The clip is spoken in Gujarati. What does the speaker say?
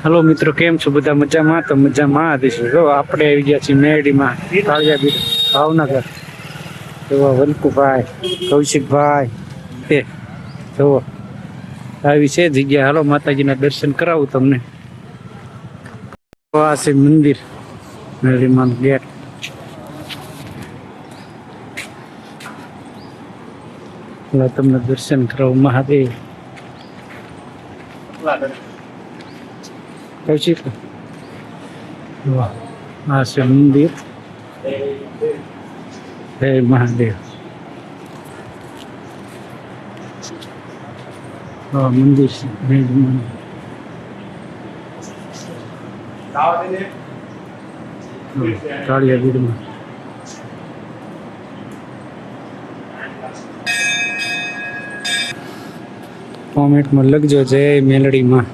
હેલો મિત્રો, કેમ છો? બધા મજામાં? તો મજામાં દઈશું. જો આપણે આવી ગયા છીએ મેરડીમાં, કાળિયાબીડ ભાવનગર. જો વલ્કુભાઈ, કૌશિકભાઈ, તે જો આવી છે જગ્યા. હાલો માતાજીના દર્શન કરાવું તમને. આ છે મંદિર, મેરડીમાં ગેટ. તમને દર્શન કરાવું. મહાદેવ કૌશિક, આ છે મંદિર. હે મહાદેવ. મંદિર છે કાળિયાબીડમાં. કોમેન્ટમાં લખજો જય મેલડીમાં.